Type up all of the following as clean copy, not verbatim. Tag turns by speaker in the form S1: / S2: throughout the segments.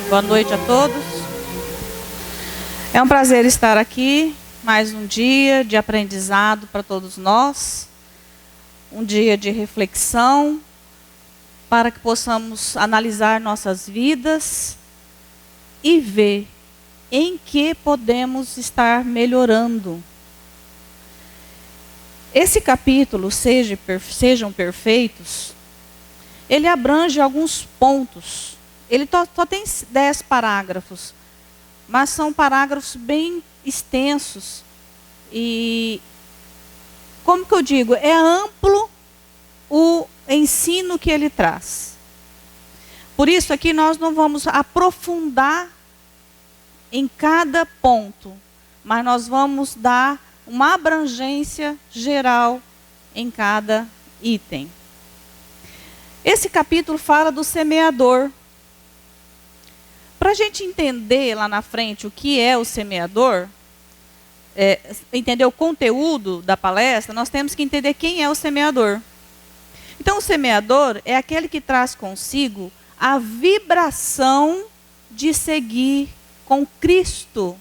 S1: Boa noite a todos. É um prazer estar aqui, mais um dia de aprendizado para todos nós, um dia de reflexão, para que possamos analisar nossas vidas e ver em que podemos estar melhorando. Esse capítulo, Sejam Perfeitos, ele abrange alguns pontos. Ele só tem 10 parágrafos, mas são parágrafos bem extensos. E, como que eu digo, é amplo o ensino que ele traz. Por isso aqui nós não vamos aprofundar em cada ponto, mas nós vamos dar uma abrangência geral em cada item. Esse capítulo fala do semeador. Para a gente entender lá na frente o que é o semeador, entender o conteúdo da palestra, nós temos que entender quem é o semeador. Então, o semeador é aquele que traz consigo a vibração de seguir com Cristo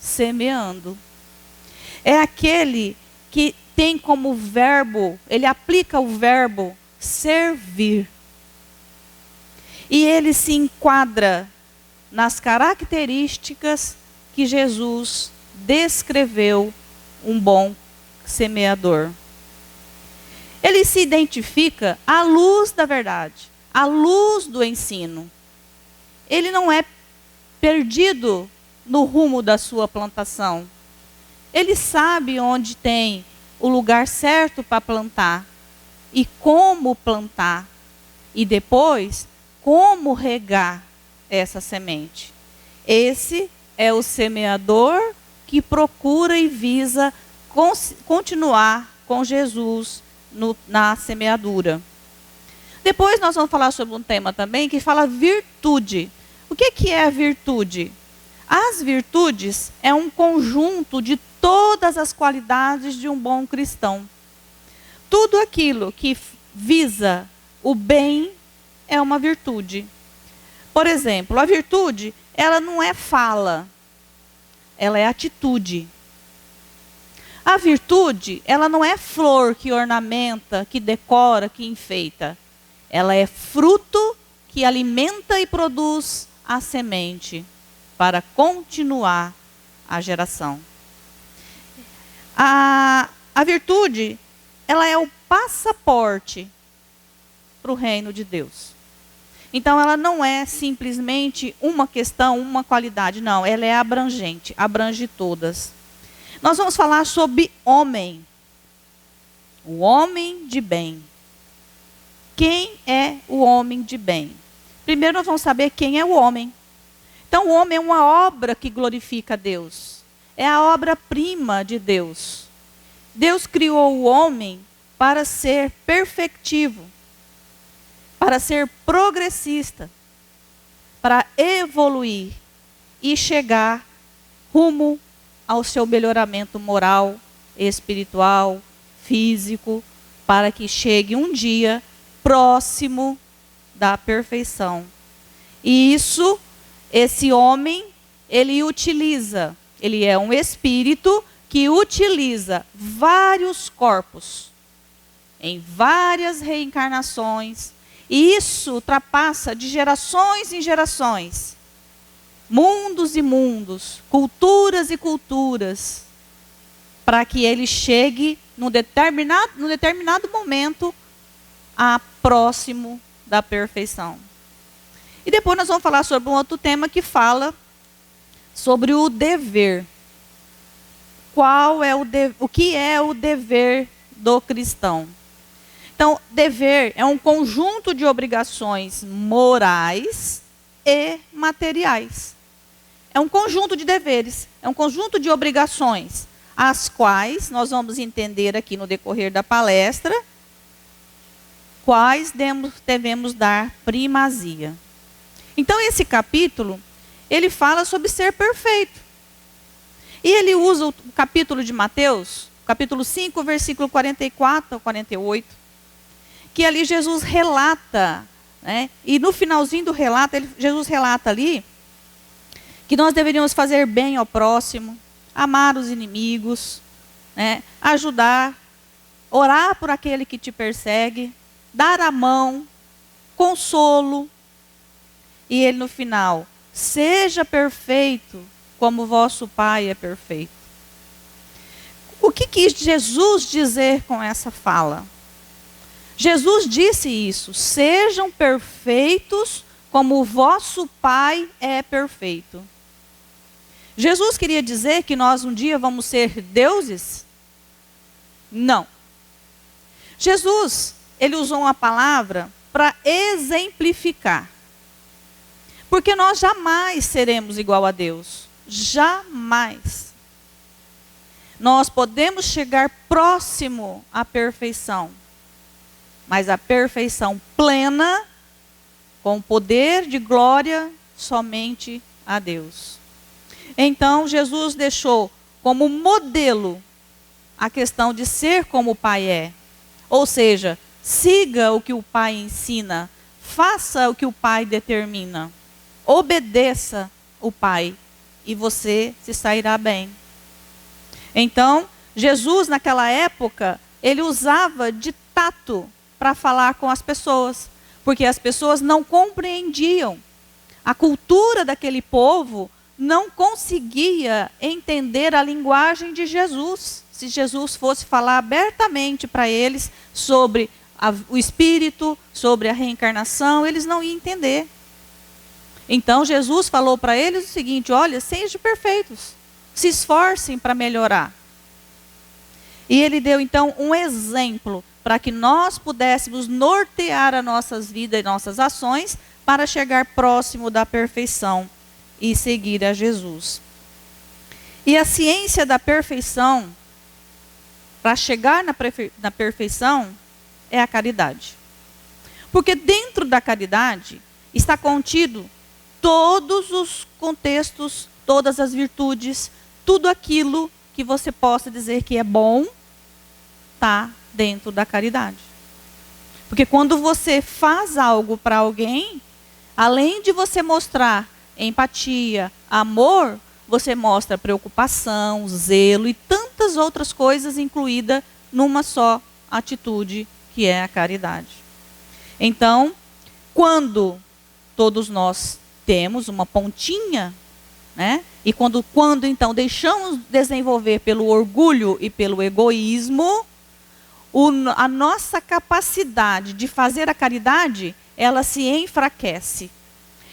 S1: semeando. É aquele que tem como verbo, ele aplica o verbo servir. E ele se enquadra nas características que Jesus descreveu um bom semeador. Ele se identifica à luz da verdade, à luz do ensino. Ele não é perdido no rumo da sua plantação. Ele sabe onde tem o lugar certo para plantar e como plantar. E depois, como regar essa semente. Esse é o semeador que procura e visa continuar com Jesus na semeadura. Depois nós vamos falar sobre um tema também que fala virtude. O que é a virtude? As virtudes é um conjunto de todas as qualidades de um bom cristão. Tudo aquilo que visa o bem é uma virtude. Por exemplo, a virtude, ela não é fala, ela é atitude. A virtude, ela não é flor que ornamenta, que decora, que enfeita. Ela é fruto que alimenta e produz a semente para continuar a geração. A virtude, ela é o passaporte para o reino de Deus. Então, ela não é simplesmente uma questão, uma qualidade. Não, ela é abrangente, abrange todas. Nós vamos falar sobre homem. O homem de bem. Quem é o homem de bem? Primeiro nós vamos saber quem é o homem. Então, o homem é uma obra que glorifica a Deus. É a obra-prima de Deus. Deus criou o homem para ser perfectivo, para ser progressista, para evoluir e chegar rumo ao seu melhoramento moral, espiritual, físico, para que chegue um dia próximo da perfeição. E esse homem, ele é um espírito que utiliza vários corpos, em várias reencarnações. E isso ultrapassa de gerações em gerações. Mundos e mundos, culturas e culturas. Para que ele chegue num determinado momento a próximo da perfeição. E depois nós vamos falar sobre um outro tema que fala sobre o dever. O que é o dever do cristão? Então, dever é um conjunto de obrigações morais e materiais. É um conjunto de deveres, é um conjunto de obrigações, as quais nós vamos entender aqui no decorrer da palestra, quais devemos dar primazia. Então, esse capítulo, ele fala sobre ser perfeito. E ele usa o capítulo de Mateus, capítulo 5, versículo 44 ao 48, que ali Jesus relata, né? E no finalzinho do relato, Jesus relata ali que nós deveríamos fazer bem ao próximo, amar os inimigos, né? Ajudar, orar por aquele que te persegue, dar a mão, consolo. E ele no final, seja perfeito como vosso Pai é perfeito. O que quis Jesus dizer com essa fala? Jesus disse isso, sejam perfeitos como o vosso Pai é perfeito. Jesus queria dizer que nós um dia vamos ser deuses? Não. Jesus, ele usou uma palavra para exemplificar. Porque nós jamais seremos igual a Deus. Jamais. Nós podemos chegar próximo à perfeição. Mas a perfeição plena, com poder de glória, somente a Deus. Então, Jesus deixou como modelo a questão de ser como o Pai é. Ou seja, siga o que o Pai ensina, faça o que o Pai determina, obedeça o Pai e você se sairá bem. Então, Jesus naquela época, ele usava de tato para falar com as pessoas, porque as pessoas não compreendiam. A cultura daquele povo não conseguia entender a linguagem de Jesus. Se Jesus fosse falar abertamente para eles sobre o Espírito, sobre a reencarnação, eles não iam entender. Então Jesus falou para eles o seguinte: olha, sejam perfeitos, se esforcem para melhorar. E ele deu então um exemplo para que nós pudéssemos nortear as nossas vidas e nossas ações para chegar próximo da perfeição e seguir a Jesus. E a ciência da perfeição, para chegar na perfeição, é a caridade. Porque dentro da caridade está contido todos os contextos, todas as virtudes, tudo aquilo que você possa dizer que é bom, está dentro da caridade. Porque quando você faz algo para alguém, além de você mostrar empatia, amor, você mostra preocupação, zelo e tantas outras coisas incluídas numa só atitude, que é a caridade. Então, quando todos nós temos uma pontinha, né? E quando então deixamos desenvolver pelo orgulho e pelo egoísmo, a nossa capacidade de fazer a caridade, ela se enfraquece.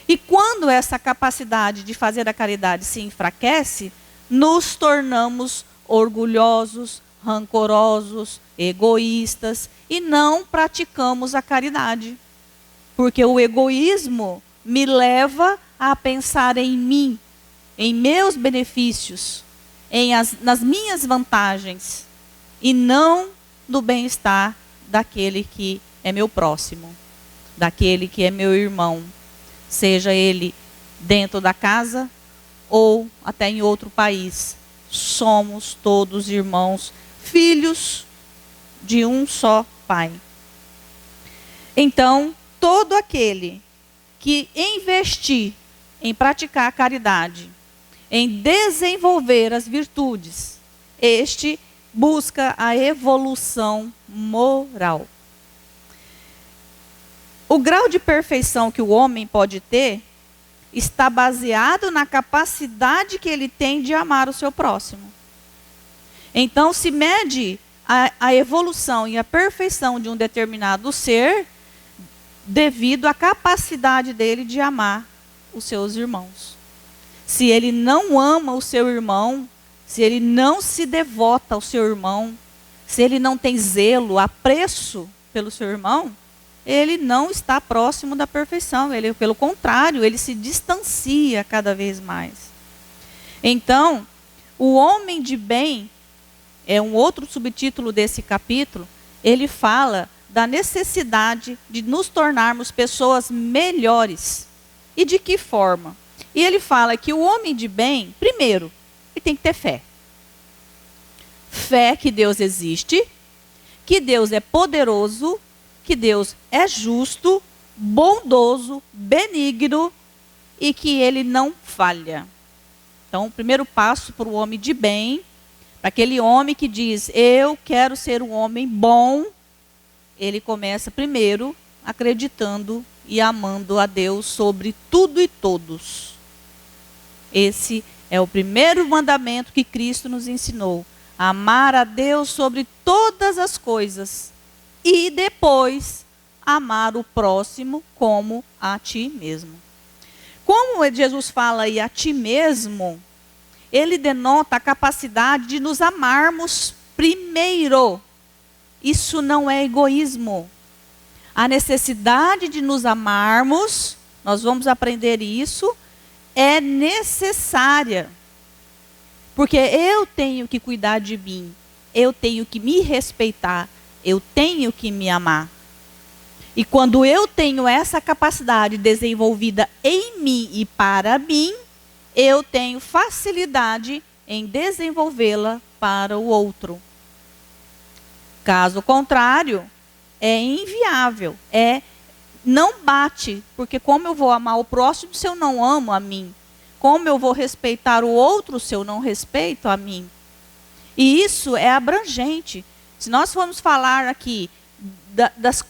S1: E quando essa capacidade de fazer a caridade se enfraquece, nos tornamos orgulhosos, rancorosos, egoístas e não praticamos a caridade. Porque o egoísmo me leva a pensar em mim, em meus benefícios, nas minhas vantagens e não no bem-estar daquele que é meu próximo, daquele que é meu irmão, seja ele dentro da casa ou até em outro país. Somos todos irmãos, filhos de um só Pai. Então, todo aquele que investir em praticar a caridade, em desenvolver as virtudes, este busca a evolução moral. O grau de perfeição que o homem pode ter está baseado na capacidade que ele tem de amar o seu próximo. Então, se mede a evolução e a perfeição de um determinado ser devido à capacidade dele de amar os seus irmãos. Se ele não ama o seu irmão, se ele não se devota ao seu irmão, se ele não tem zelo, apreço pelo seu irmão, ele não está próximo da perfeição. Ele, pelo contrário, ele se distancia cada vez mais. Então, o homem de bem, é um outro subtítulo desse capítulo, ele fala da necessidade de nos tornarmos pessoas melhores. E de que forma? E ele fala que o homem de bem, primeiro, ele tem que ter fé. Fé que Deus existe, que Deus é poderoso, que Deus é justo, bondoso, benigno e que ele não falha. Então, o primeiro passo para o homem de bem, para aquele homem que diz, eu quero ser um homem bom, ele começa primeiro acreditando e amando a Deus sobre tudo e todos. Esse é o primeiro mandamento que Cristo nos ensinou. Amar a Deus sobre todas as coisas e depois amar o próximo como a ti mesmo. Como Jesus fala aí a ti mesmo, ele denota a capacidade de nos amarmos primeiro. Isso não é egoísmo. A necessidade de nos amarmos, nós vamos aprender isso, é necessária. Porque eu tenho que cuidar de mim, eu tenho que me respeitar, eu tenho que me amar. E quando eu tenho essa capacidade desenvolvida em mim e para mim, eu tenho facilidade em desenvolvê-la para o outro. Caso contrário, é inviável, não bate, porque como eu vou amar o próximo se eu não amo a mim? Como eu vou respeitar o outro se eu não respeito a mim? E isso é abrangente. Se nós formos falar aqui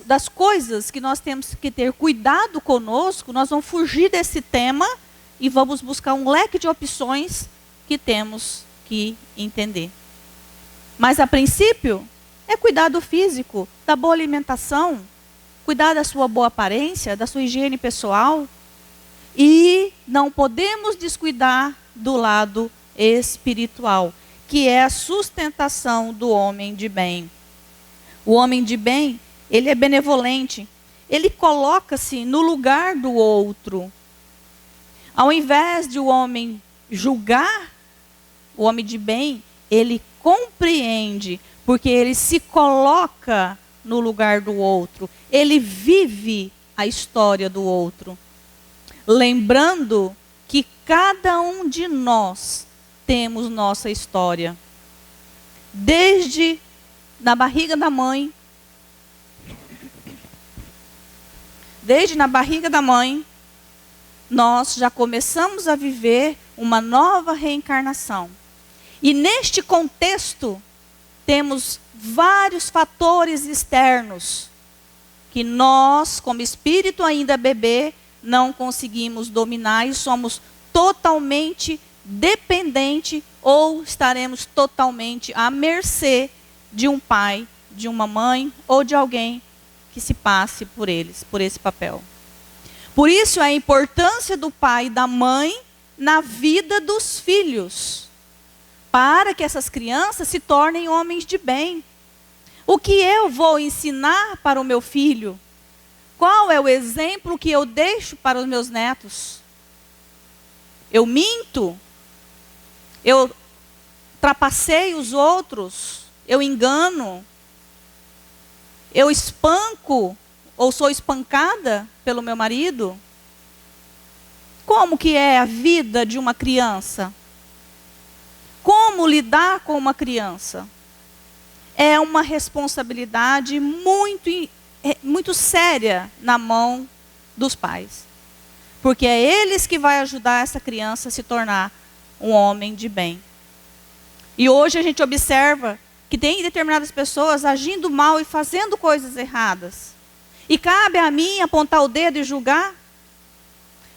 S1: das coisas que nós temos que ter cuidado conosco, nós vamos fugir desse tema e vamos buscar um leque de opções que temos que entender. Mas, a princípio, é cuidar do físico, da boa alimentação, cuidar da sua boa aparência, da sua higiene pessoal. E não podemos descuidar do lado espiritual, que é a sustentação do homem de bem. O homem de bem, ele é benevolente. Ele coloca-se no lugar do outro. Ao invés de o homem julgar, o homem de bem, ele compreende, porque ele se coloca no lugar do outro. Ele vive a história do outro. Lembrando que cada um de nós temos nossa história. Desde na barriga da mãe, nós já começamos a viver uma nova reencarnação. E neste contexto, temos vários fatores externos que nós, como espírito ainda bebê, não conseguimos dominar e somos totalmente dependentes ou estaremos totalmente à mercê de um pai, de uma mãe ou de alguém que se passe por eles, por esse papel. Por isso a importância do pai e da mãe na vida dos filhos, para que essas crianças se tornem homens de bem. O que eu vou ensinar para o meu filho? Qual é o exemplo que eu deixo para os meus netos? Eu minto? Eu trapaceio os outros? Eu engano? Eu espanco ou sou espancada pelo meu marido? Como que é a vida de uma criança? Como lidar com uma criança? É uma responsabilidade muito séria na mão dos pais. Porque é eles que vão ajudar essa criança a se tornar um homem de bem. E hoje a gente observa que tem determinadas pessoas agindo mal e fazendo coisas erradas. E cabe a mim apontar o dedo e julgar?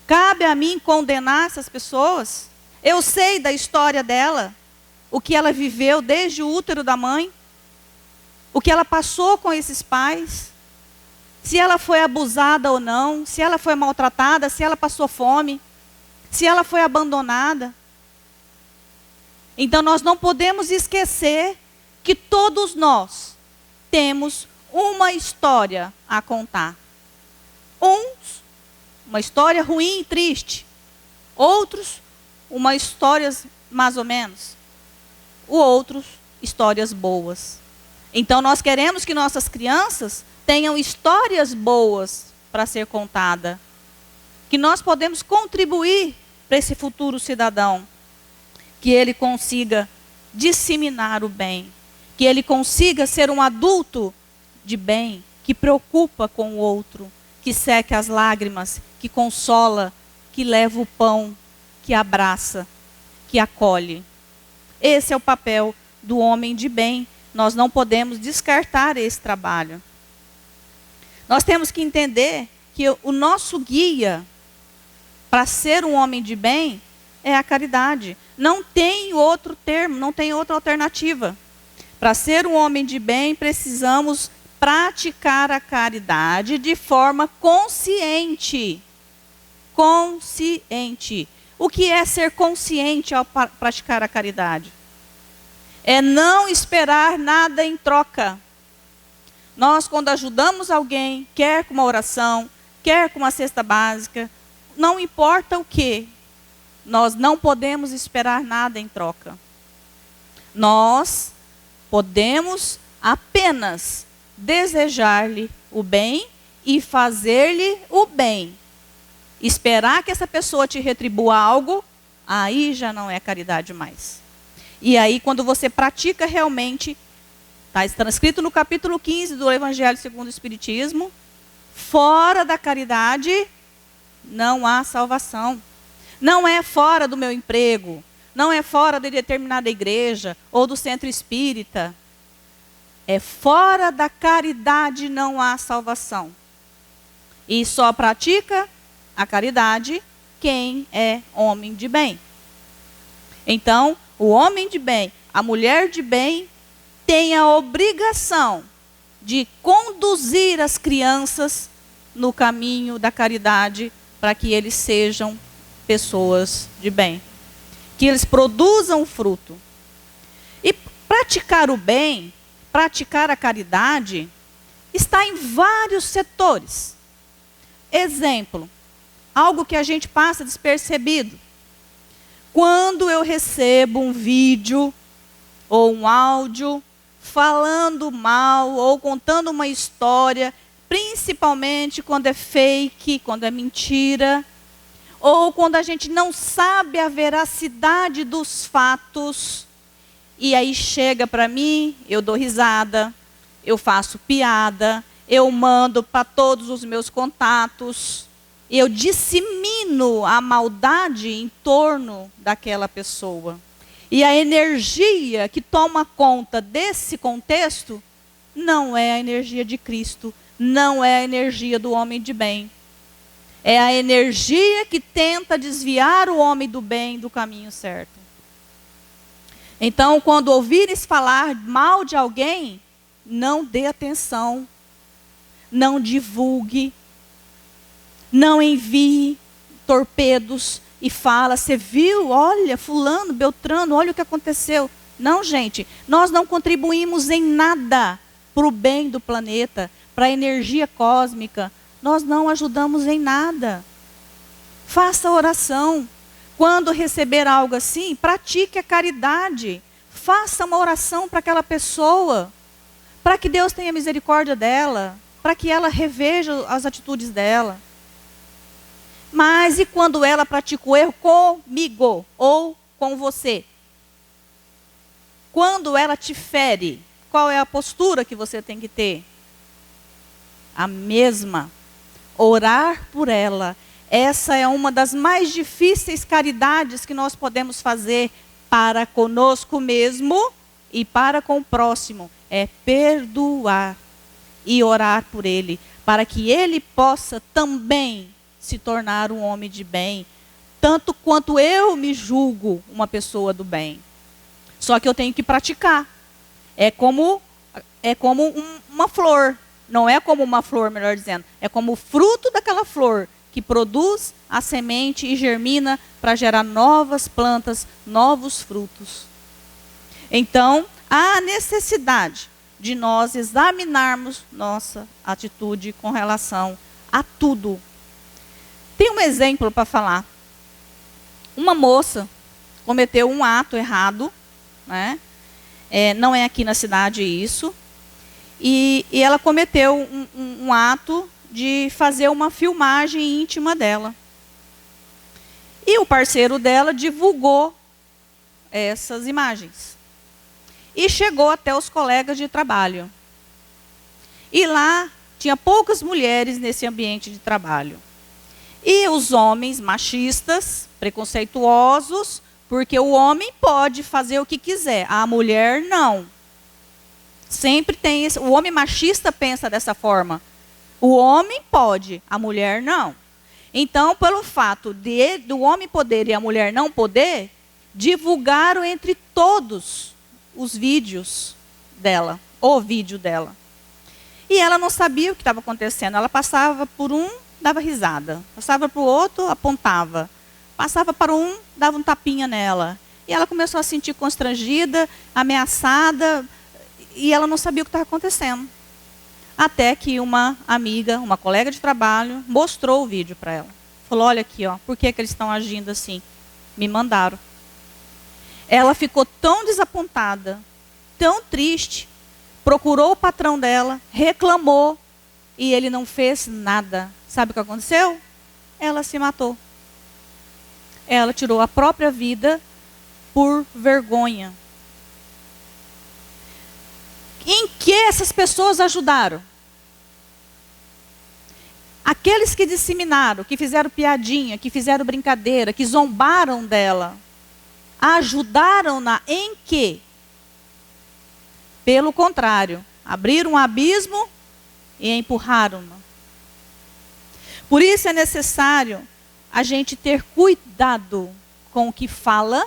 S1: Cabe a mim condenar essas pessoas? Eu sei da história dela, o que ela viveu desde o útero da mãe, o que ela passou com esses pais, se ela foi abusada ou não, se ela foi maltratada, se ela passou fome, se ela foi abandonada. Então nós não podemos esquecer que todos nós temos uma história a contar. Uns, uma história ruim e triste. Outros, uma história mais ou menos. Outros, histórias boas. Então nós queremos que nossas crianças tenham histórias boas para ser contada. Que nós podemos contribuir para esse futuro cidadão. Que ele consiga disseminar o bem. Que ele consiga ser um adulto de bem, que preocupa com o outro, que seca as lágrimas, que consola, que leva o pão, que abraça, que acolhe. Esse é o papel do homem de bem. Nós não podemos descartar esse trabalho. Nós temos que entender que o nosso guia para ser um homem de bem é a caridade. Não tem outro termo, não tem outra alternativa. Para ser um homem de bem, precisamos praticar a caridade de forma consciente. Consciente. O que é ser consciente ao praticar a caridade? É não esperar nada em troca. Nós, quando ajudamos alguém, quer com uma oração, quer com uma cesta básica, não importa o que, nós não podemos esperar nada em troca. Nós podemos apenas desejar-lhe o bem e fazer-lhe o bem. Esperar que essa pessoa te retribua algo, aí já não é caridade mais. E aí, quando você pratica realmente, está transcrito no capítulo 15 do Evangelho segundo o Espiritismo, fora da caridade não há salvação. Não é fora do meu emprego, não é fora de determinada igreja ou do centro espírita. É fora da caridade não há salvação. E só pratica a caridade quem é homem de bem. Então, o homem de bem, a mulher de bem, tem a obrigação de conduzir as crianças no caminho da caridade para que eles sejam pessoas de bem. Que eles produzam fruto. E praticar o bem, praticar a caridade, está em vários setores. Exemplo, algo que a gente passa despercebido. Quando eu recebo um vídeo ou um áudio falando mal ou contando uma história, principalmente quando é fake, quando é mentira, ou quando a gente não sabe a veracidade dos fatos, e aí chega para mim, eu dou risada, eu faço piada, eu mando para todos os meus contatos, eu dissemino a maldade em torno daquela pessoa. E a energia que toma conta desse contexto não é a energia de Cristo, não é a energia do homem de bem. É a energia que tenta desviar o homem do bem do caminho certo. Então, quando ouvires falar mal de alguém, não dê atenção, não divulgue, não envie torpedos e fala, você viu, olha, fulano, beltrano, olha o que aconteceu. Não, gente, nós não contribuímos em nada para o bem do planeta, para a energia cósmica. Nós não ajudamos em nada. Faça oração. Quando receber algo assim, pratique a caridade. Faça uma oração para aquela pessoa, para que Deus tenha misericórdia dela, para que ela reveja as atitudes dela. Mas e quando ela pratica o erro comigo ou com você? Quando ela te fere, qual é a postura que você tem que ter? A mesma. Orar por ela. Essa é uma das mais difíceis caridades que nós podemos fazer para conosco mesmo e para com o próximo. É perdoar e orar por ele, para que ele possa também se tornar um homem de bem, tanto quanto eu me julgo uma pessoa do bem. Só que eu tenho que praticar. É como uma flor. Não é como uma flor, melhor dizendo. É como o fruto daquela flor que produz a semente e germina para gerar novas plantas, novos frutos. Então, há necessidade de nós examinarmos nossa atitude com relação a tudo. Tem um exemplo para falar. Uma moça cometeu um ato errado, né? Não é aqui na cidade isso. E ela cometeu um ato de fazer uma filmagem íntima dela. E o parceiro dela divulgou essas imagens. E chegou até os colegas de trabalho. E lá tinha poucas mulheres nesse ambiente de trabalho. E os homens machistas, preconceituosos, Porque o homem pode fazer o que quiser, a mulher não. Sempre tem esse, o homem machista pensa dessa forma. O homem pode, a mulher não. Então, pelo fato do homem poder e a mulher não poder, divulgaram entre todos os vídeos dela, o vídeo dela. E ela não sabia o que estava acontecendo. Ela passava por um, dava risada. Passava para o outro, apontava. Passava para um, dava um tapinha nela. E ela começou a se sentir constrangida, ameaçada, e ela não sabia o que estava acontecendo. Até que uma amiga, uma colega de trabalho, mostrou o vídeo para ela. Falou, olha aqui, ó, por que eles estão agindo assim? Me mandaram. Ela ficou tão desapontada, tão triste, procurou o patrão dela, reclamou, e ele não fez nada. Sabe o que aconteceu? Ela se matou. Ela tirou a própria vida por vergonha. Em que essas pessoas ajudaram? Aqueles que disseminaram, que fizeram piadinha, que fizeram brincadeira, que zombaram dela, ajudaram-na em quê? Pelo contrário, abriram um abismo e empurraram-na. Por isso é necessário a gente ter cuidado com o que fala,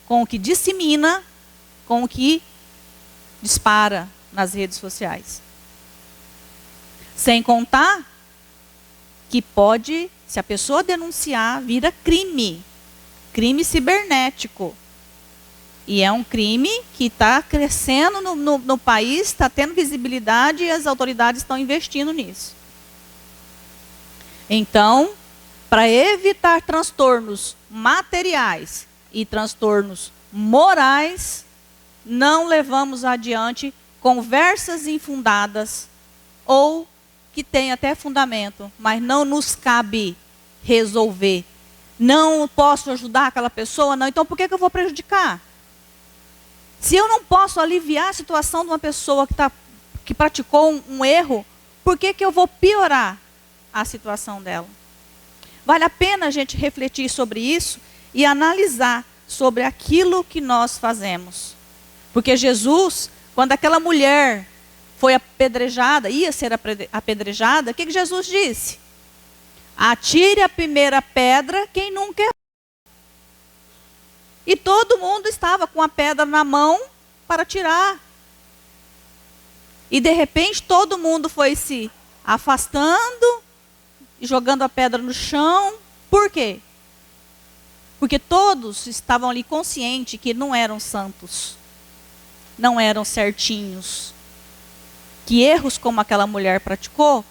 S1: com o que dissemina, com o que dispara nas redes sociais. Sem contar que pode, se a pessoa denunciar, vira crime. Crime cibernético. E é um crime que está crescendo no país, está tendo visibilidade e as autoridades estão investindo nisso. Então, para evitar transtornos materiais e transtornos morais, não levamos adiante conversas infundadas ou que têm até fundamento, mas não nos cabe resolver. Não posso ajudar aquela pessoa, não. Então por que eu vou prejudicar? Se eu não posso aliviar a situação de uma pessoa que praticou um erro, por que eu vou piorar a situação dela? Vale a pena a gente refletir sobre isso e analisar sobre aquilo que nós fazemos. Porque Jesus, quando aquela mulher foi apedrejada, ia ser apedrejada, o que Jesus disse? Atire a primeira pedra quem nunca errou. E todo mundo estava com a pedra na mão para tirar. E de repente todo mundo foi se afastando e jogando a pedra no chão. Por quê? Porque todos estavam ali conscientes que não eram santos. Não eram certinhos. Que erros como aquela mulher praticou,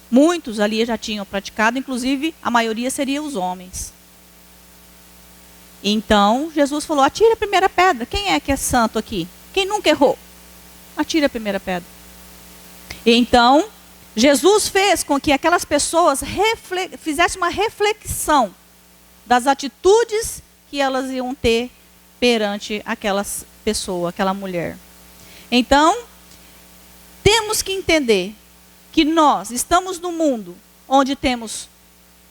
S1: muitos ali já tinham praticado, inclusive a maioria seriam os homens. Então, Jesus falou, atire a primeira pedra. Quem é que é santo aqui? Quem nunca errou? Atire a primeira pedra. Então, Jesus fez com que aquelas pessoas fizessem uma reflexão das atitudes que elas iam ter perante aquela pessoa, aquela mulher. Então, temos que entender que nós estamos num mundo onde temos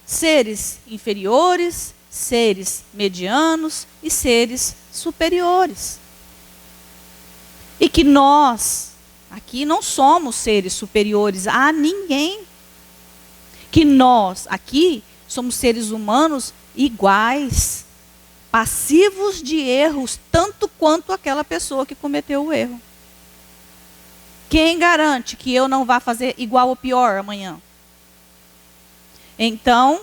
S1: seres inferiores, seres medianos e seres superiores. E que nós, aqui, não somos seres superiores a ninguém. Que nós, aqui, somos seres humanos iguais, passivos de erros, tanto quanto aquela pessoa que cometeu o erro. Quem garante que eu não vá fazer igual ou pior amanhã? Então,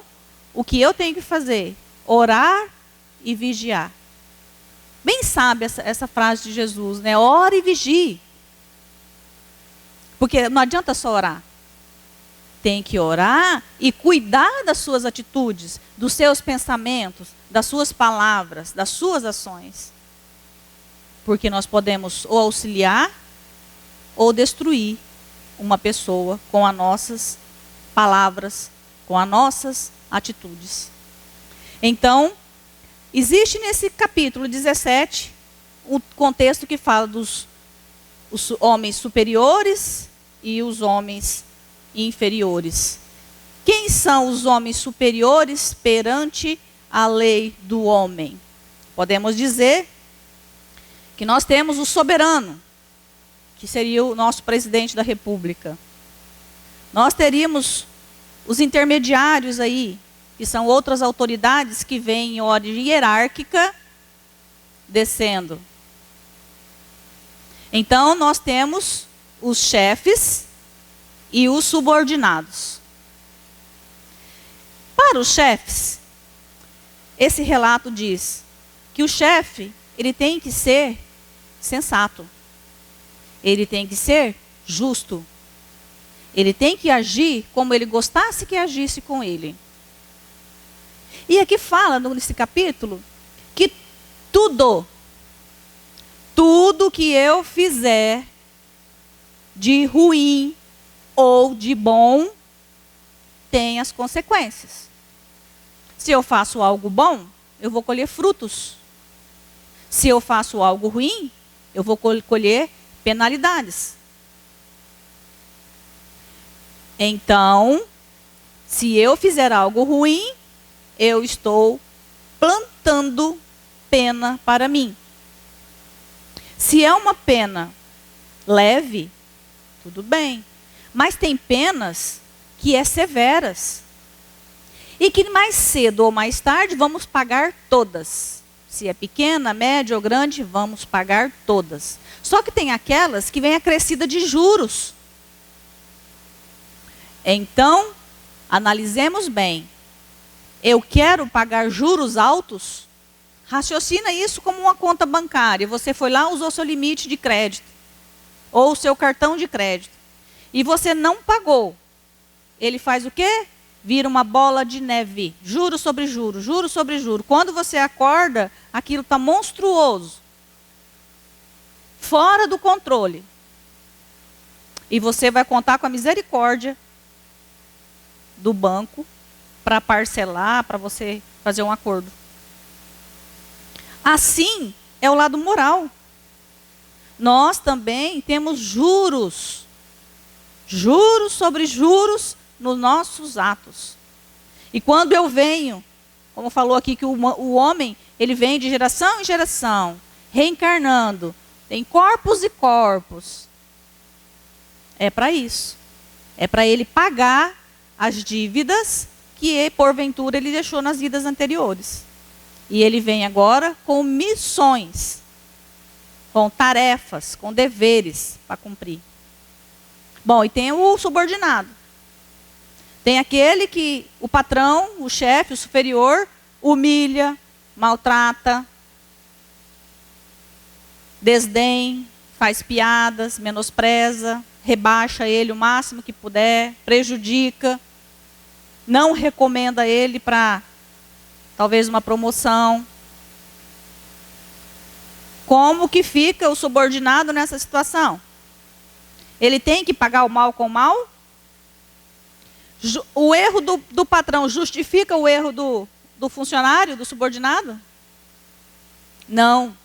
S1: o que eu tenho que fazer? Orar e vigiar. Bem sabe essa frase de Jesus, né? Ore e vigie. Porque não adianta só orar. Tem que orar e cuidar das suas atitudes, dos seus pensamentos, das suas palavras, das suas ações. Porque nós podemos ou auxiliar ou destruir uma pessoa com as nossas palavras, com as nossas atitudes. Então, existe nesse capítulo 17 o contexto que fala dos os homens superiores e os homens inferiores. Quem são os homens superiores perante a lei do homem? podemos dizer que nós temos o soberano, que seria o nosso presidente da República. Nós teríamos os intermediários aí, que são outras autoridades que vêm em ordem hierárquica, descendo. Então, nós temos os chefes e os subordinados. Para os chefes, esse relato diz que o chefe, ele tem que ser sensato. Ele tem que ser justo. Ele tem que agir como ele gostasse que agisse com ele. E aqui fala, nesse capítulo, que tudo que eu fizer de ruim ou de bom tem as consequências. Se eu faço algo bom, eu vou colher frutos. Se eu faço algo ruim, eu vou colher penalidades. Então, se eu fizer algo ruim, eu estou plantando pena para mim. Se é uma pena leve, tudo bem. Mas tem penas que é severas. E que mais cedo ou mais tarde vamos pagar todas. Se é pequena, média ou grande, vamos pagar todas. Só que tem aquelas que vêm acrescida de juros. Então, analisemos bem. Eu quero pagar juros altos? Raciocina isso como uma conta bancária. Você foi lá, usou seu limite de crédito. Ou seu cartão de crédito. E você não pagou. Ele faz o quê? Vira uma bola de neve. Juro sobre juro, juro sobre juro. Quando você acorda, aquilo está monstruoso. Fora do controle. E você vai contar com a misericórdia do banco para parcelar, para você fazer um acordo. Assim é o lado moral. Nós também temos juros. Juros sobre juros nos nossos atos. E quando eu venho, como falou aqui que o homem, ele vem de geração em geração, reencarnando, tem corpos e corpos. É para isso. É para ele pagar as dívidas que, porventura, ele deixou nas vidas anteriores. E ele vem agora com missões, com tarefas, com deveres para cumprir. Bom, e tem o subordinado. Tem aquele que o patrão, o chefe, o superior, humilha, maltrata, desdém, faz piadas, menospreza, rebaixa ele o máximo que puder, prejudica, não recomenda ele para talvez uma promoção. Como que fica o subordinado nessa situação? Ele tem que pagar o mal com o mal? O erro do patrão justifica o erro do funcionário, do subordinado? Não.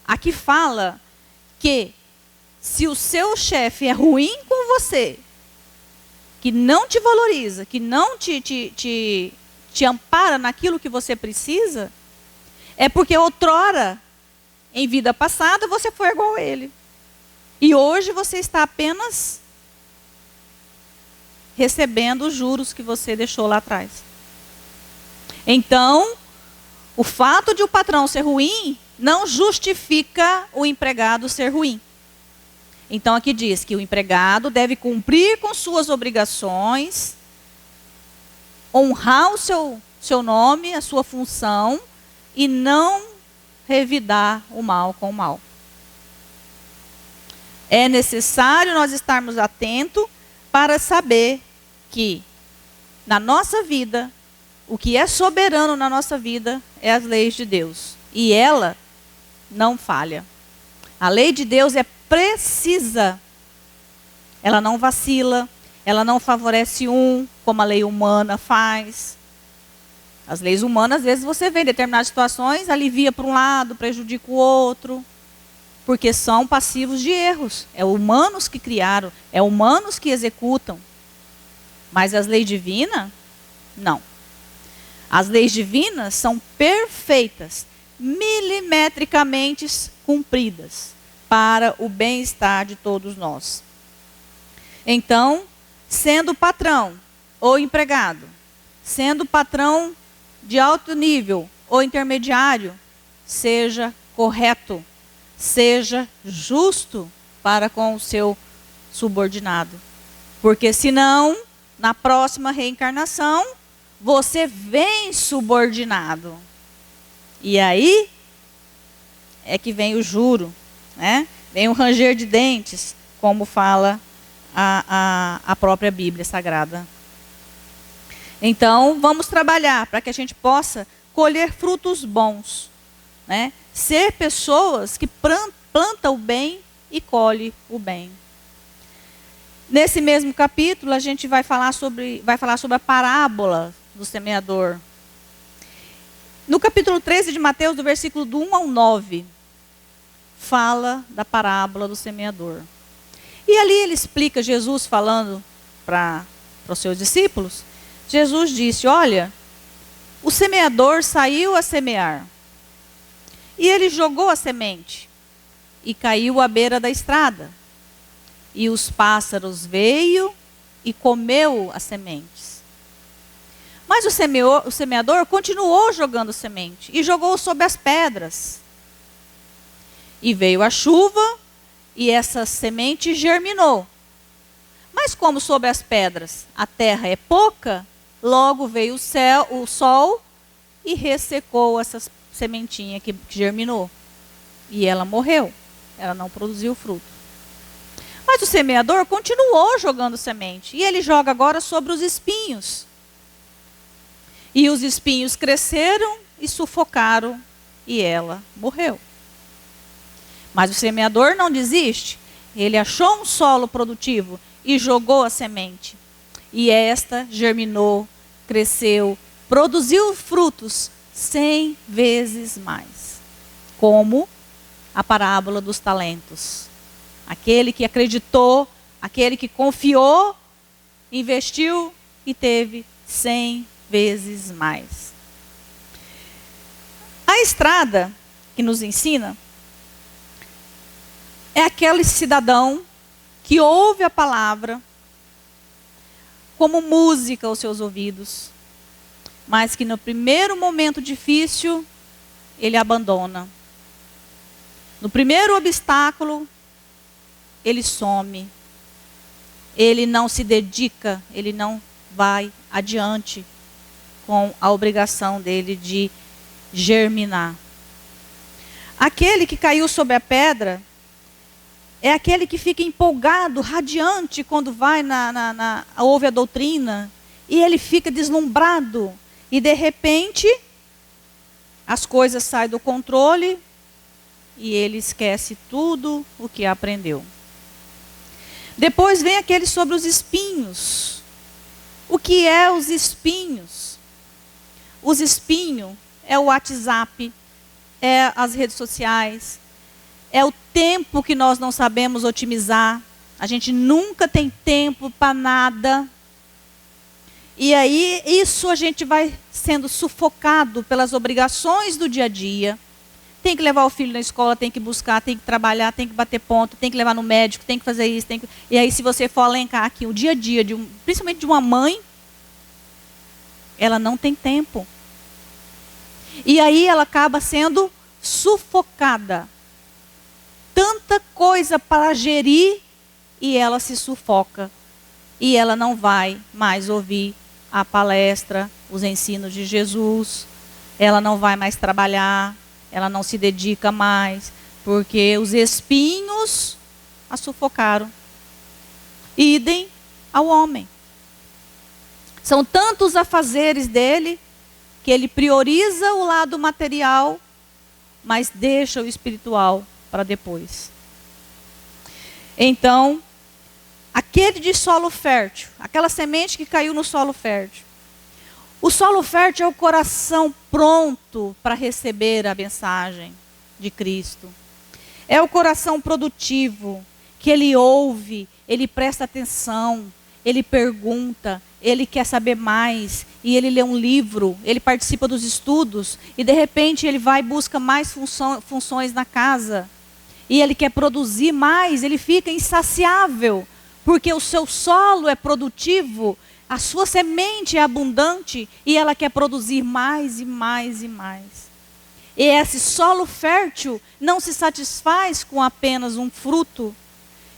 S1: Aqui fala que se o seu chefe é ruim com você, que não te valoriza, que não te ampara naquilo que você precisa, é porque outrora, em vida passada, você foi igual a ele. E hoje você está apenas recebendo os juros que você deixou lá atrás. Então, o fato de o patrão ser ruim não justifica o empregado ser ruim. Então aqui diz que o empregado deve cumprir com suas obrigações, honrar o seu nome, a sua função, e não revidar o mal com o mal. É necessário nós estarmos atentos para saber que na nossa vida, o que é soberano na nossa vida é as leis de Deus. E ela não falha. A lei de Deus é precisa. Ela não vacila, ela não favorece como a lei humana faz. As leis humanas, às vezes você vê em determinadas situações, alivia para um lado, prejudica o outro. Porque são passivos de erros. É humanos que criaram, é humanos que executam. Mas as leis divinas, não. As leis divinas são perfeitas. milimetricamente cumpridas para o bem-estar de todos nós. Então, sendo patrão ou empregado, sendo patrão de alto nível ou intermediário, seja correto, seja justo para com o seu subordinado. Porque senão, na próxima reencarnação, você vem subordinado. E aí é que vem o juro, né? Vem o ranger de dentes, como fala a própria Bíblia Sagrada. Então, vamos trabalhar para que a gente possa colher frutos bons, né? Ser pessoas que plantam o bem e colhem o bem. Nesse mesmo capítulo, a gente vai falar sobre a parábola do semeador. No capítulo 13 de Mateus, do versículo do 1 ao 9, fala da parábola do semeador. E ali ele explica, Jesus falando para os seus discípulos, Jesus disse, olha, o semeador saiu a semear. E ele jogou a semente e caiu à beira da estrada. E os pássaros veio e comeu as sementes. Mas o semeador continuou jogando semente e jogou sobre as pedras. E veio a chuva e essa semente germinou. Mas como sobre as pedras a terra é pouca, logo veio o sol e ressecou essa sementinha que germinou. E ela morreu, ela não produziu fruto. Mas o semeador continuou jogando semente. E ele joga agora sobre os espinhos. E os espinhos cresceram e sufocaram. E ela morreu. Mas o semeador não desiste. Ele achou um solo produtivo e jogou a semente. E esta germinou, cresceu, produziu frutos 100 vezes mais. Como a parábola dos talentos. Aquele que acreditou, aquele que confiou, investiu e teve 100 vezes mais. A estrada que nos ensina é aquele cidadão que ouve a palavra como música aos seus ouvidos, mas que no primeiro momento difícil ele abandona. No primeiro obstáculo, ele some, ele não se dedica, ele não vai adiante com a obrigação dele de germinar. Aquele que caiu sobre a pedra é aquele que fica empolgado, radiante quando vai ouve a doutrina e ele fica deslumbrado e de repente as coisas saem do controle e ele esquece tudo o que aprendeu. Depois vem aquele sobre os espinhos. O que é os espinhos? Os espinhos é o WhatsApp, é as redes sociais, é o tempo que nós não sabemos otimizar. A gente nunca tem tempo para nada. E aí, isso a gente vai sendo sufocado pelas obrigações do dia a dia. Tem que levar o filho na escola, tem que buscar, tem que trabalhar, tem que bater ponto, tem que levar no médico, tem que fazer isso. E aí, se você for elencar aqui o dia a dia, principalmente de uma mãe, ela não tem tempo. E aí ela acaba sendo sufocada. Tanta coisa para gerir e ela se sufoca. E ela não vai mais ouvir a palestra, os ensinos de Jesus. Ela não vai mais trabalhar. Ela não se dedica mais. Porque os espinhos a sufocaram. Idem ao homem. São tantos afazeres dele que ele prioriza o lado material, mas deixa o espiritual para depois. Então, aquele de solo fértil, aquela semente que caiu no solo fértil. O solo fértil é o coração pronto para receber a mensagem de Cristo. É o coração produtivo, que ele ouve, ele presta atenção, ele pergunta, ele quer saber mais, e ele lê um livro, ele participa dos estudos, e de repente ele vai e busca mais funções na casa, e ele quer produzir mais, ele fica insaciável, porque o seu solo é produtivo, a sua semente é abundante, e ela quer produzir mais e mais e mais. E esse solo fértil não se satisfaz com apenas um fruto.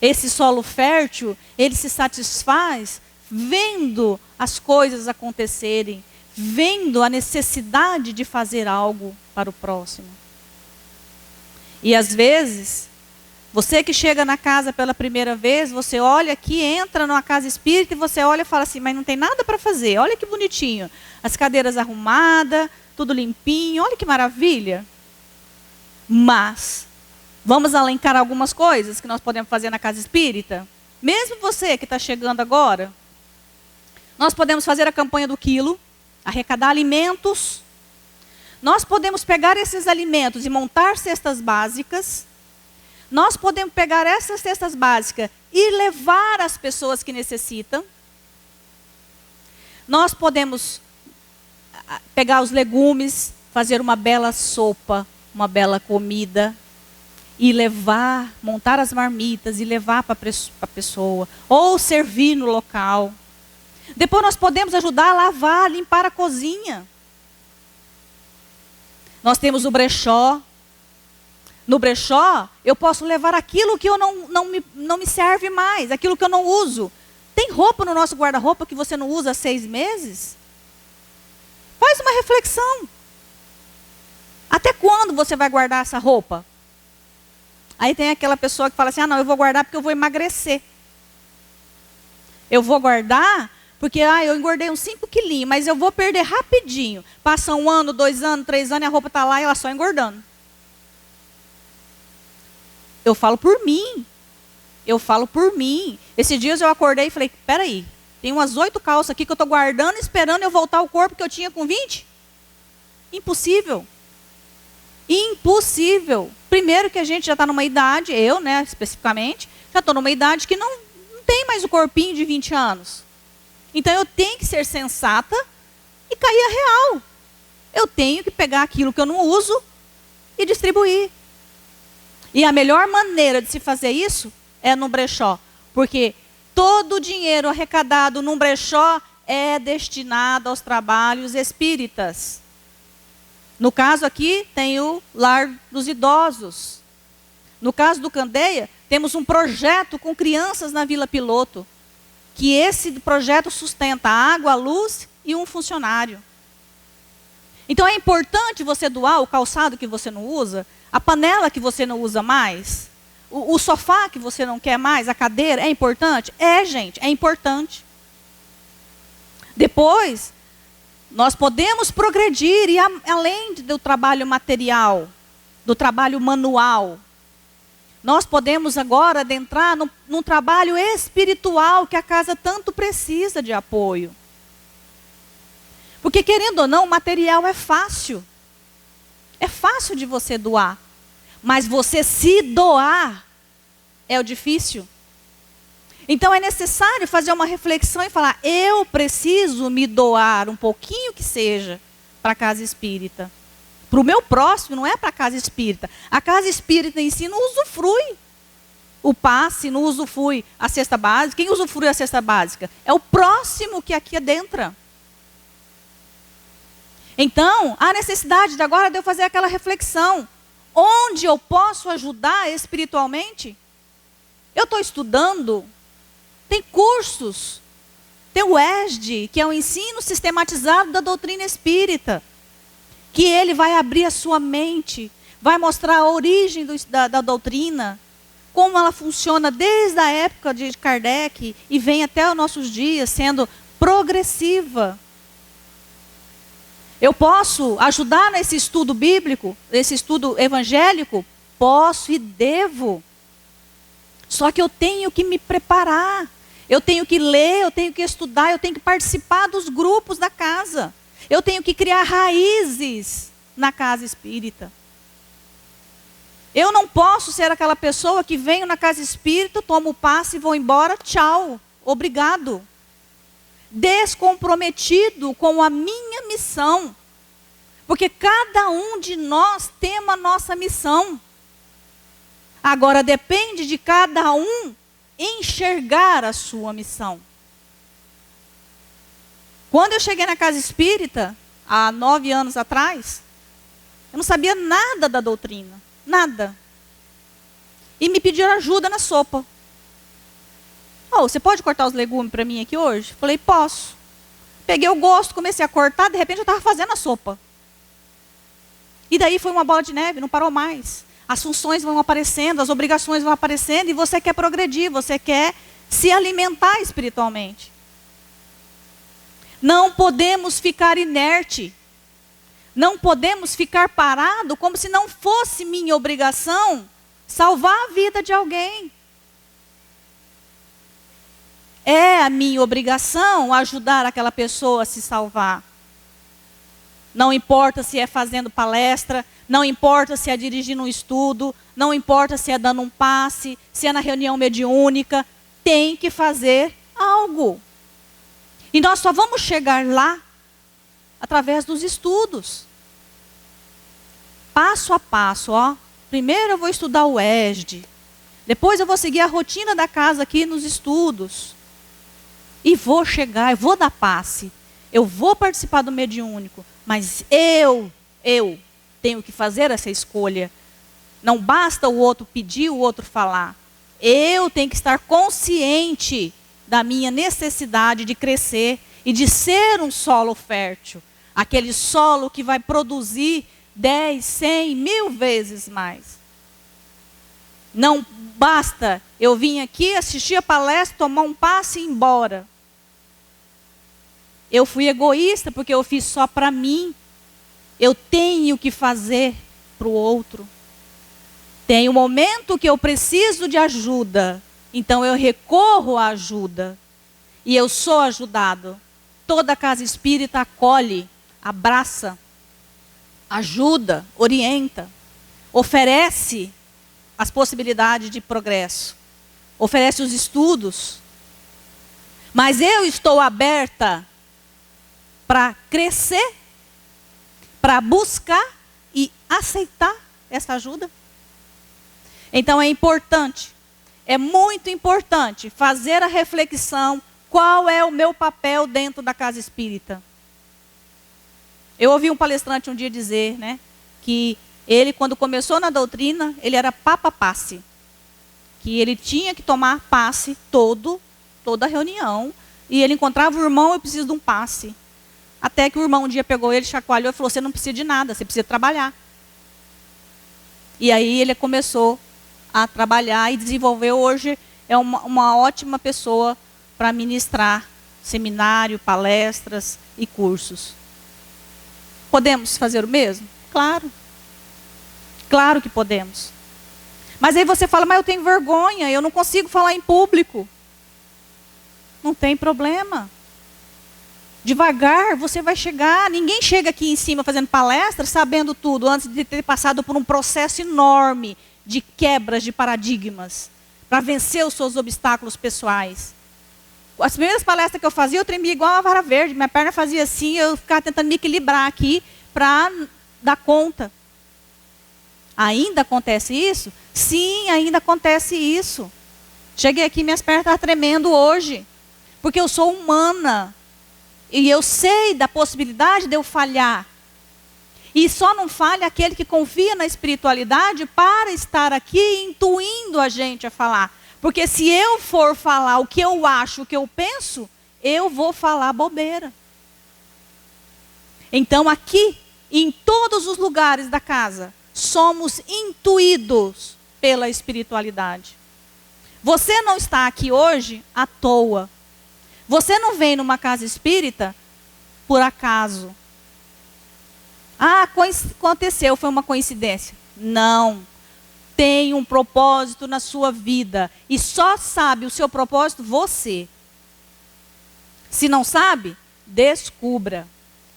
S1: Esse solo fértil, ele se satisfaz vendo as coisas acontecerem, vendo a necessidade de fazer algo para o próximo. E às vezes, você que chega na casa pela primeira vez, você olha aqui, entra numa casa espírita e você olha e fala assim, mas não tem nada para fazer, olha que bonitinho. As cadeiras arrumadas, tudo limpinho, olha que maravilha. Mas, vamos elencar algumas coisas que nós podemos fazer na casa espírita? Mesmo você que está chegando agora, nós podemos fazer a campanha do quilo, arrecadar alimentos. Nós podemos pegar esses alimentos e montar cestas básicas. Nós podemos pegar essas cestas básicas e levar às pessoas que necessitam. Nós podemos pegar os legumes, fazer uma bela sopa, uma bela comida e levar, montar as marmitas e levar para a pessoa, ou servir no local. Depois nós podemos ajudar a lavar, limpar a cozinha. Nós temos o brechó. No brechó, eu posso levar aquilo que eu não me serve mais, aquilo que eu não uso. Tem roupa no nosso guarda-roupa que você não usa há 6 meses? Faz uma reflexão. Até quando você vai guardar essa roupa? Aí tem aquela pessoa que fala assim, não, eu vou guardar porque eu vou emagrecer. Eu vou guardar porque eu engordei uns 5 quilinhos, mas eu vou perder rapidinho. Passa 1 ano, 2 anos, 3 anos, e a roupa está lá e ela só engordando. Eu falo por mim. Eu falo por mim. Esses dias eu acordei e falei, peraí, tem umas 8 calças aqui que eu estou guardando, esperando eu voltar ao corpo que eu tinha com 20? Impossível. Impossível. Primeiro que a gente já está numa idade, eu, né, especificamente, já estou numa idade que não tem mais o corpinho de 20 anos. Então eu tenho que ser sensata e cair a real. Eu tenho que pegar aquilo que eu não uso e distribuir. E a melhor maneira de se fazer isso é no brechó. Porque todo o dinheiro arrecadado num brechó é destinado aos trabalhos espíritas. No caso aqui, tem o Lar dos Idosos. No caso do Candeia, temos um projeto com crianças na Vila Piloto. Que esse projeto sustenta a água, a luz e um funcionário. Então é importante você doar o calçado que você não usa, a panela que você não usa mais, o sofá que você não quer mais, a cadeira, é importante? É, gente, é importante. Depois, nós podemos progredir e além do trabalho material, do trabalho manual, nós podemos agora adentrar num trabalho espiritual que a casa tanto precisa de apoio. Porque, querendo ou não, o material é fácil. É fácil de você doar. Mas você se doar é o difícil. Então é necessário fazer uma reflexão e falar, eu preciso me doar um pouquinho que seja para a casa espírita. Para o meu próximo, não é para a casa espírita. A casa espírita em si não usufrui o passe, não usufrui a cesta básica. Quem usufrui a cesta básica? É o próximo que aqui adentra. Então, há necessidade de agora de eu fazer aquela reflexão. Onde eu posso ajudar espiritualmente? Eu estou estudando. Tem cursos. Tem o ESD, que é o ensino sistematizado da doutrina espírita. Que ele vai abrir a sua mente, vai mostrar a origem da doutrina, como ela funciona desde a época de Kardec e vem até os nossos dias, sendo progressiva. Eu posso ajudar nesse estudo bíblico, nesse estudo evangélico? Posso e devo. Só que eu tenho que me preparar, eu tenho que ler, eu tenho que estudar, eu tenho que participar dos grupos da casa. Eu tenho que criar raízes na casa espírita. Eu não posso ser aquela pessoa que venho na casa espírita, tomo o passe e vou embora, tchau, obrigado. descomprometido com a minha missão. Porque cada um de nós tem a nossa missão. Agora depende de cada um enxergar a sua missão. Quando eu cheguei na casa espírita, há 9 anos atrás, eu não sabia nada da doutrina. Nada. E me pediram ajuda na sopa. Oh, você pode cortar os legumes para mim aqui hoje? Falei, posso. Peguei o gosto, comecei a cortar, de repente eu estava fazendo a sopa. E daí foi uma bola de neve, não parou mais. As funções vão aparecendo, as obrigações vão aparecendo, e você quer progredir, você quer se alimentar espiritualmente. Não podemos ficar inerte. Não podemos ficar parado como se não fosse minha obrigação salvar a vida de alguém. É a minha obrigação ajudar aquela pessoa a se salvar. Não importa se é fazendo palestra, não importa se é dirigindo um estudo, não importa se é dando um passe, se é na reunião mediúnica, tem que fazer algo. E nós só vamos chegar lá através dos estudos. Passo a passo, ó. Primeiro eu vou estudar o ESD. Depois eu vou seguir a rotina da casa aqui nos estudos. E vou chegar, eu vou dar passe. Eu vou participar do mediúnico. Mas eu tenho que fazer essa escolha. Não basta o outro pedir, o outro falar. Eu tenho que estar consciente da minha necessidade de crescer e de ser um solo fértil. Aquele solo que vai produzir 10, 100, 1000 vezes mais. Não basta eu vir aqui, assistir a palestra, tomar um passe e ir embora. Eu fui egoísta porque eu fiz só para mim. Eu tenho que fazer para o outro. Tem um momento que eu preciso de ajuda. Então eu recorro à ajuda. E eu sou ajudado. Toda casa espírita acolhe, abraça, ajuda, orienta, oferece as possibilidades de progresso, oferece os estudos. Mas eu estou aberta para crescer, para buscar e aceitar essa ajuda. Então é importante, é muito importante fazer a reflexão: qual é o meu papel dentro da casa espírita? Eu ouvi um palestrante um dia dizer, né, que ele, quando começou na doutrina, ele era papa passe. Que ele tinha que tomar passe toda reunião. E ele encontrava o irmão: eu preciso de um passe. Até que o irmão um dia pegou ele, chacoalhou e falou: você não precisa de nada, você precisa trabalhar. E aí ele começou a trabalhar e desenvolveu. Hoje é uma ótima pessoa para ministrar seminário, palestras e cursos. Podemos fazer o mesmo? Claro. Claro que podemos. Mas aí você fala: mas eu tenho vergonha, eu não consigo falar em público. Não tem problema. Devagar você vai chegar. Ninguém chega aqui em cima fazendo palestra sabendo tudo, antes de ter passado por um processo enorme de quebras de paradigmas, para vencer os seus obstáculos pessoais. As primeiras palestras que eu fazia, eu tremia igual uma vara verde. Minha perna fazia assim, eu ficava tentando me equilibrar aqui para dar conta. Ainda acontece isso? Sim, ainda acontece isso. Cheguei aqui, minhas pernas estavam tremendo hoje. Porque eu sou humana. E eu sei da possibilidade de eu falhar. E só não falha aquele que confia na espiritualidade para estar aqui intuindo a gente a falar. Porque se eu for falar o que eu acho, o que eu penso, eu vou falar bobeira. Então aqui, em todos os lugares da casa, somos intuídos pela espiritualidade. Você não está aqui hoje à toa. Você não vem numa casa espírita por acaso. Ah, aconteceu, foi uma coincidência. Não. Tem um propósito na sua vida. E só sabe o seu propósito você. Se não sabe, descubra.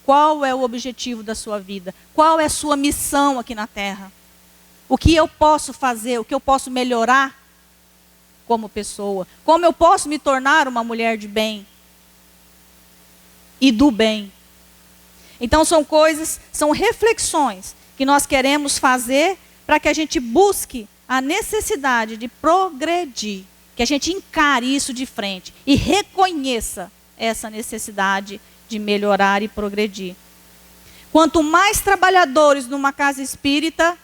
S1: Qual é o objetivo da sua vida? Qual é a sua missão aqui na Terra? O que eu posso fazer? O que eu posso melhorar como pessoa? Como eu posso me tornar uma mulher de bem? e do bem. Então são reflexões que nós queremos fazer para que a gente busque a necessidade de progredir, que a gente encare isso de frente e reconheça essa necessidade de melhorar e progredir. Quanto mais trabalhadores numa casa espírita,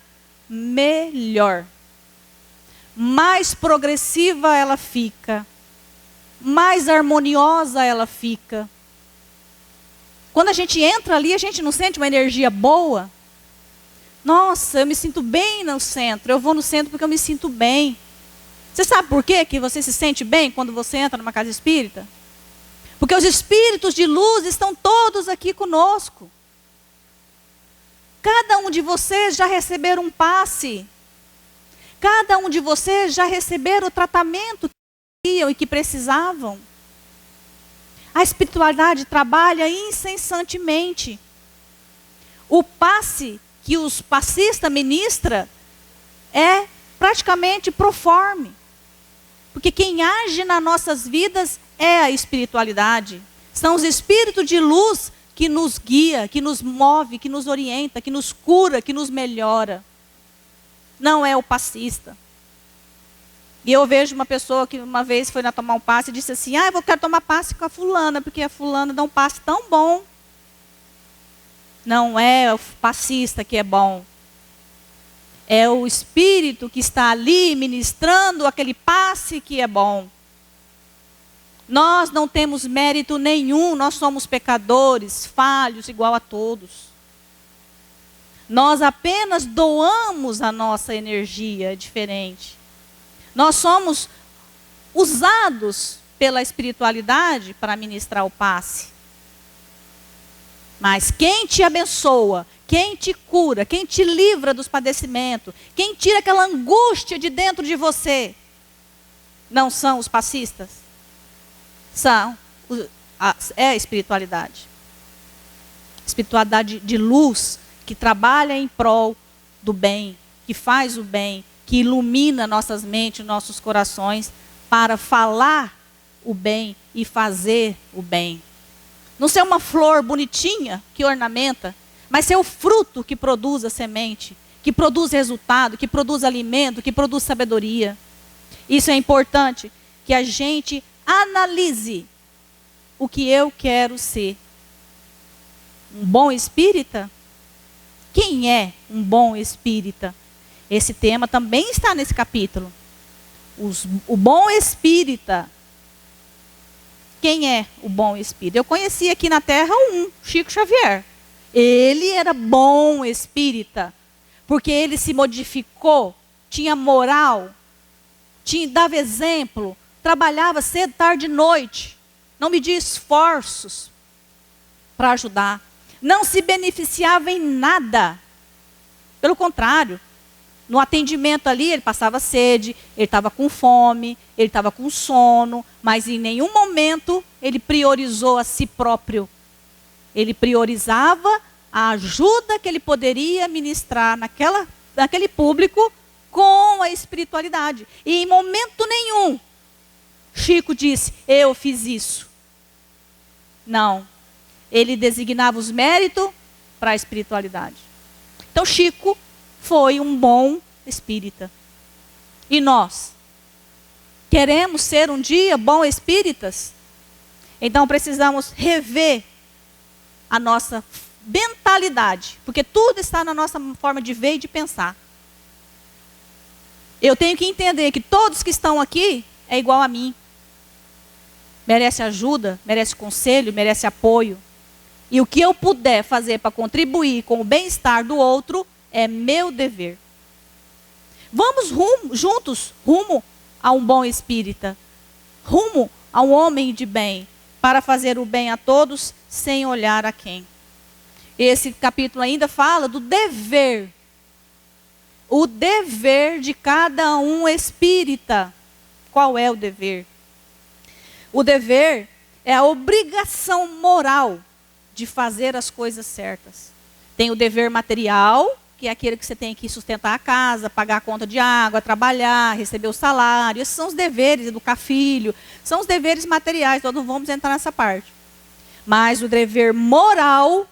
S1: melhor. Mais progressiva ela fica, mais harmoniosa ela fica. Quando a gente entra ali, a gente não sente uma energia boa? Nossa, eu me sinto bem no centro. Eu vou no centro porque eu me sinto bem. Você sabe por quê que você se sente bem quando você entra numa casa espírita? Porque os espíritos de luz estão todos aqui conosco. Cada um de vocês já receberam um passe. Cada um de vocês já receberam o tratamento que queriam e que precisavam. A espiritualidade trabalha incessantemente. O passe que os passistas ministram é praticamente proforme. Porque quem age nas nossas vidas é a espiritualidade. São os espíritos de luz que nos guia, que nos move, que nos orienta, que nos cura, que nos melhora. Não é o passista. E eu vejo uma pessoa que uma vez foi tomar um passe e disse assim, eu quero tomar passe com a fulana, porque a fulana dá um passe tão bom. Não é o passista que é bom. É o espírito que está ali ministrando aquele passe que é bom. Nós não temos mérito nenhum, nós somos pecadores, falhos, igual a todos. Nós apenas doamos a nossa energia diferente. Nós somos usados pela espiritualidade para ministrar o passe. Mas quem te abençoa, quem te cura, quem te livra dos padecimentos, quem tira aquela angústia de dentro de você, não são os passistas? É a espiritualidade. Espiritualidade de luz, que trabalha em prol do bem, que faz o bem, que ilumina nossas mentes, nossos corações, para falar o bem e fazer o bem. Não ser uma flor bonitinha que ornamenta, mas ser o fruto que produz a semente, que produz resultado, que produz alimento, que produz sabedoria. Isso é importante, que a gente analise o que eu quero ser. Um bom espírita? Quem é um bom espírita? Esse tema também está nesse capítulo. O bom espírita. Quem é o bom espírito? Eu conheci aqui na Terra Chico Xavier. Ele era bom espírita, porque ele se modificou, tinha moral, dava exemplo, trabalhava cedo, tarde e noite, não media esforços para ajudar, não se beneficiava em nada. Pelo contrário, no atendimento ali, ele passava sede, ele estava com fome, ele estava com sono, mas em nenhum momento ele priorizou a si próprio. Ele priorizava a ajuda que ele poderia ministrar naquele público com a espiritualidade. E em momento nenhum, Chico disse, eu fiz isso. Não. Ele designava os méritos para a espiritualidade. Então, Chico foi um bom espírita. E nós? Queremos ser um dia bons espíritas? Então precisamos rever a nossa mentalidade. Porque tudo está na nossa forma de ver e de pensar. Eu tenho que entender que todos que estão aqui é igual a mim. Merece ajuda, merece conselho, merece apoio. E o que eu puder fazer para contribuir com o bem-estar do outro é meu dever. Vamos juntos rumo a um bom espírita, rumo a um homem de bem, para fazer o bem a todos sem olhar a quem. Esse capítulo ainda fala do dever. O dever de cada um espírita. Qual é o dever? O dever é a obrigação moral de fazer as coisas certas. Tem o dever material, que é aquele que você tem que sustentar a casa, pagar a conta de água, trabalhar, receber o salário. Esses são os deveres, educar filho. São os deveres materiais, nós não vamos entrar nessa parte. Mas o dever moral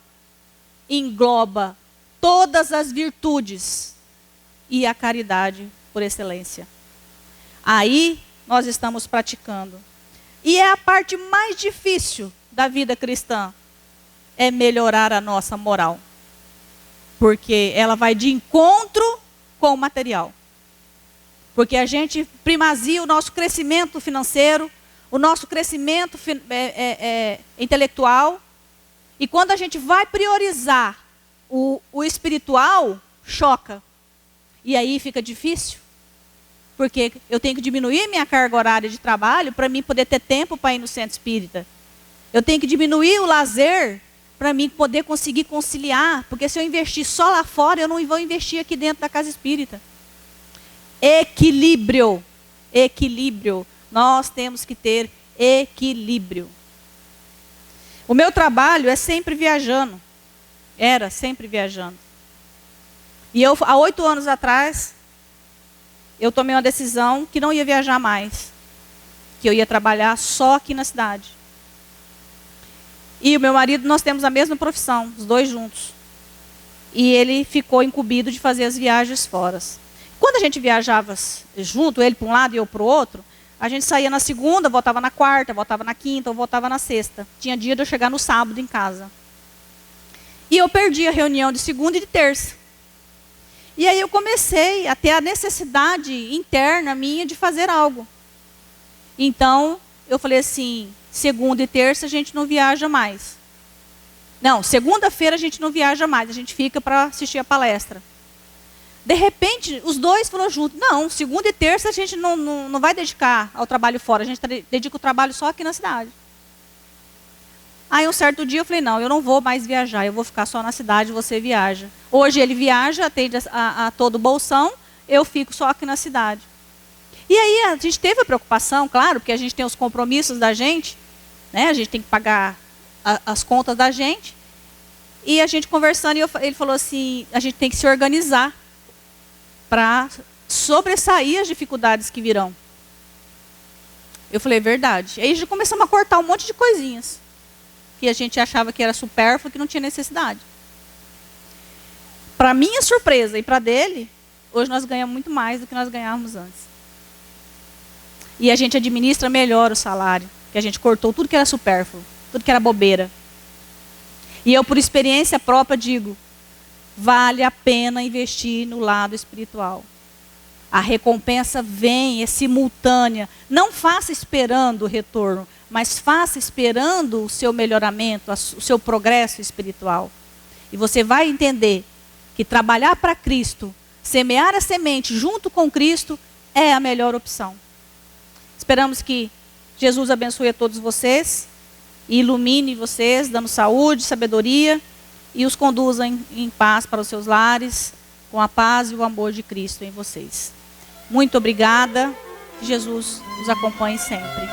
S1: engloba todas as virtudes e a caridade por excelência. Aí nós estamos praticando. E é a parte mais difícil da vida cristã, é melhorar a nossa moral. Porque ela vai de encontro com o material. Porque a gente primazia o nosso crescimento financeiro, o nosso crescimento intelectual. E quando a gente vai priorizar o espiritual, choca. E aí fica difícil. Porque eu tenho que diminuir minha carga horária de trabalho para mim poder ter tempo para ir no centro espírita. Eu tenho que diminuir o lazer para mim poder conseguir conciliar. Porque se eu investir só lá fora, eu não vou investir aqui dentro da casa espírita. Equilíbrio. Equilíbrio. Nós temos que ter equilíbrio. O meu trabalho é sempre viajando. Era sempre viajando. E eu, há 8 anos atrás, eu tomei uma decisão que não ia viajar mais. Que eu ia trabalhar só aqui na cidade. E o meu marido, nós temos a mesma profissão, os dois juntos. E ele ficou incumbido de fazer as viagens fora. Quando a gente viajava junto, ele para um lado e eu para o outro, a gente saía na segunda, voltava na quarta, voltava na quinta ou voltava na sexta. Tinha dia de eu chegar no sábado em casa. E eu perdi a reunião de segunda e de terça. E aí eu comecei a ter a necessidade interna minha de fazer algo. Então, eu falei assim, segunda e terça a gente não viaja mais. Não, segunda-feira a gente não viaja mais, a gente fica para assistir a palestra. De repente, os dois falaram junto, não, segunda e terça a gente não vai dedicar ao trabalho fora, a gente dedica o trabalho só aqui na cidade. Aí um certo dia eu falei, não, eu não vou mais viajar, eu vou ficar só na cidade, você viaja. Hoje ele viaja, atende a todo o bolsão, eu fico só aqui na cidade. E aí a gente teve a preocupação, claro, porque a gente tem os compromissos da gente, né? A gente tem que pagar as contas da gente. E a gente conversando, ele falou assim, a gente tem que se organizar para sobressair as dificuldades que virão. Eu falei, verdade. Aí já começamos a cortar um monte de coisinhas que a gente achava que era supérfluo, que não tinha necessidade. Para minha surpresa e para dele, hoje nós ganhamos muito mais do que nós ganhávamos antes. E a gente administra melhor o salário, que a gente cortou tudo que era supérfluo, tudo que era bobeira. E eu, por experiência própria, digo, vale a pena investir no lado espiritual. A recompensa vem, é simultânea. Não faça esperando o retorno, mas faça esperando o seu melhoramento, o seu progresso espiritual. E você vai entender que trabalhar para Cristo, semear a semente junto com Cristo, é a melhor opção. Esperamos que Jesus abençoe a todos vocês, e ilumine vocês, dando saúde, sabedoria, e os conduza em paz para os seus lares, com a paz e o amor de Cristo em vocês. Muito obrigada, que Jesus os acompanhe sempre.